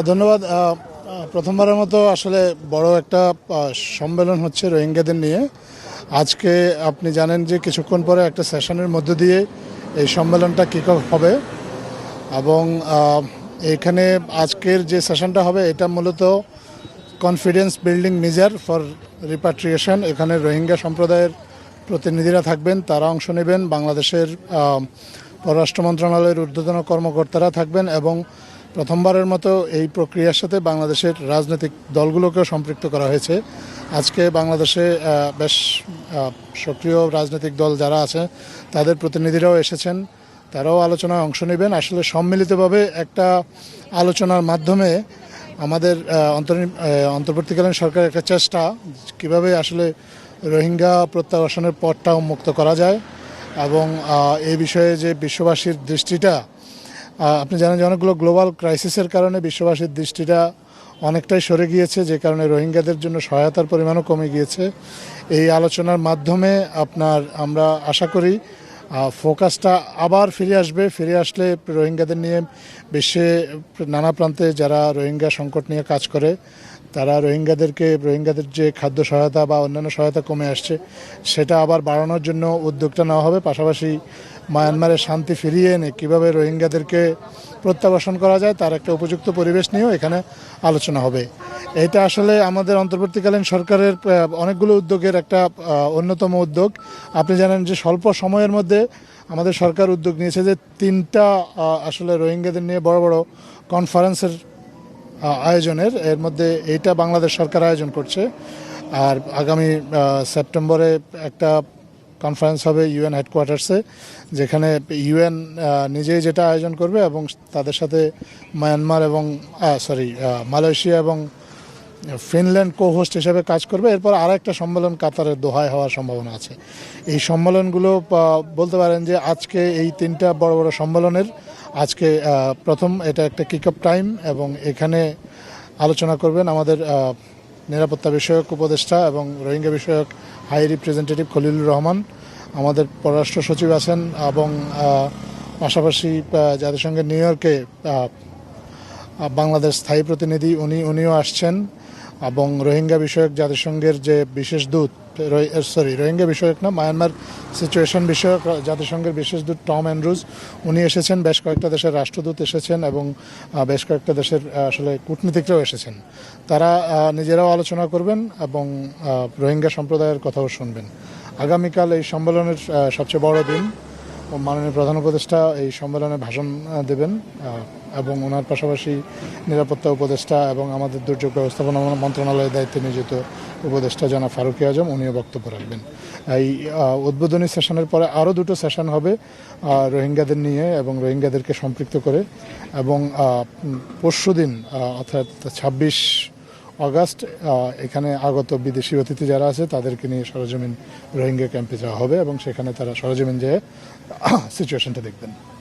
ধন্যবাদ। প্রথমবারের মতো আসলে বড় একটা সম্মেলন হচ্ছে রোহিঙ্গাদের নিয়ে। আজকে আপনি জানেন যে কিছুক্ষণ পরে একটা সেশনের মধ্য দিয়ে এই সম্মেলনটা কিক অফ হবে এবং এখানে আজকের যে সেশনটা হবে এটা মূলত confidence building measure for repatriation. এখানে রোহিঙ্গা সম্প্রদায়ের প্রতিনিধিরা থাকবেন, তারা অংশ নেবেন, বাংলাদেশের পররাষ্ট্র মন্ত্রণালয়ের ঊর্ধ্বতন কর্মকর্তারা থাকবেন এবং প্রথমবারের মতো এই প্রক্রিয়ার সাথে বাংলাদেশের রাজনৈতিক দলগুলোকেও সম্পৃক্ত করা হয়েছে। আজকে বাংলাদেশে বেশ সক্রিয় রাজনৈতিক দল যারা আছে তাদের প্রতিনিধিরাও এসেছেন, তারাও আলোচনায় অংশ নেবেন। আসলে সম্মিলিতভাবে একটা আলোচনার মাধ্যমে আমাদের অন্তর্বর্তীকালীন সরকারের একটা চেষ্টা কিভাবে আসলে রোহিঙ্গা প্রত্যাবাসনের পথটা উন্মুক্ত করা যায় এবং এই বিষয়ে যে বিশ্ববাসীর দৃষ্টিটা, আপনি জানেন যে অনেকগুলো গ্লোবাল ক্রাইসিসের কারণে বিশ্ববাসীর দৃষ্টিটা অনেকটাই সরে গিয়েছে, যে কারণে রোহিঙ্গাদের জন্য সহায়তার পরিমাণও কমে গিয়েছে। এই আলোচনার মাধ্যমে আমরা আশা করি ফোকাসটা আবার ফিরে আসলে রোহিঙ্গাদের নিয়ে বিশ্বে নানা প্রান্তে যারা রোহিঙ্গা সংকট নিয়ে কাজ করে তারা রোহিঙ্গাদের যে খাদ্য সহায়তা বা অন্যান্য সহায়তা কমে আসছে সেটা আবার বাড়ানোর জন্য উদ্যোগটা নেওয়া হবে। পাশাপাশি মায়ানমারের শান্তি ফিরিয়ে এনে কীভাবে রোহিঙ্গাদেরকে প্রত্যাবাসন করা যায় তার একটা উপযুক্ত পরিবেশ নিয়েও এখানে আলোচনা হবে। এটা আসলে আমাদের অন্তর্বর্তীকালীন সরকারের অনেকগুলো উদ্যোগের একটা অন্যতম উদ্যোগ। আপনি জানেন যে স্বল্প সময়ের মধ্যে আমাদের সরকার উদ্যোগ নিয়েছে যে 3টা আসলে রোহিঙ্গাদের নিয়ে বড় বড় কনফারেন্সের আয়োজনের, এর মধ্যে এইটা বাংলাদেশ সরকার আয়োজন করছে। আর আগামী সেপ্টেম্বরে একটা কনফারেন্স হবে ইউএন হেডকোয়ার্টার্সে, যেখানে ইউএন নিজেই যেটা আয়োজন করবে এবং তাদের সাথে মায়ানমার এবং মালয়েশিয়া এবং ফিনল্যান্ড কো হোস্ট হিসেবে কাজ করবে। এরপর আর একটা সম্মেলন কাতারের দোহায় হওয়ার সম্ভাবনা আছে। এই সম্মেলনগুলো বলতে পারেন যে আজকে এই 3টা বড় বড় সম্মেলনের আজকে প্রথম, এটা একটা কিক অফ টাইম এবং এখানে আলোচনা করবেন আমাদের নিরাপত্তা বিষয়ক উপদেষ্টা এবং রোহিঙ্গা বিষয়ক হাই রিপ্রেজেন্টেটিভ খলিলুর রহমান, আমাদের পররাষ্ট্র সচিব আছেন এবং পাশাপাশি জাতিসংঘের নিউ ইয়র্কে বাংলাদেশ স্থায়ী প্রতিনিধি উনিও আসছেন এবং রোহিঙ্গা বিষয়ক জাতিসংঘের যে বিশেষ দূত, রোহিঙ্গা বিষয়ক না, মায়ানমার সিচুয়েশন বিষয়ক জাতিসংঘের বিশেষ দূত টম অ্যান্ড্রুজ উনি এসেছেন, বেশ কয়েকটা দেশের রাষ্ট্রদূত এসেছেন এবং বেশ কয়েকটা দেশের আসলে কূটনীতিকরাও এসেছেন। তারা নিজেরাও আলোচনা করবেন এবং রোহিঙ্গা সম্প্রদায়ের কথাও শুনবেন। আগামীকাল এই সম্মেলনের সবচেয়ে বড় দিন। মাননীয় প্রধান উপদেষ্টা এই সম্মেলনে ভাষণ দেবেন এবং ওনার পাশাপাশি নিরাপত্তা উপদেষ্টা এবং আমাদের দুর্যোগ ব্যবস্থাপনা মন্ত্রণালয়ের দায়িত্বে নিয়োজিত উপদেষ্টা জনাব ফারুকী আজম উনিও বক্তব্য রাখবেন। এই উদ্বোধনী সেশনের পরে আরও 2টো সেশন হবে রোহিঙ্গাদের নিয়ে এবং রোহিঙ্গাদেরকে সম্পৃক্ত করে, এবং পরশুদিন অর্থাৎ 26 অগাস্ট এখানে আগত বিদেশি অতিথি যারা আছে তাদেরকে নিয়ে সরেজমিন রোহিঙ্গা ক্যাম্পে যাওয়া হবে এবং সেখানে তারা সরেজমিন যেয়ে সিচুয়েশনটা দেখবেন।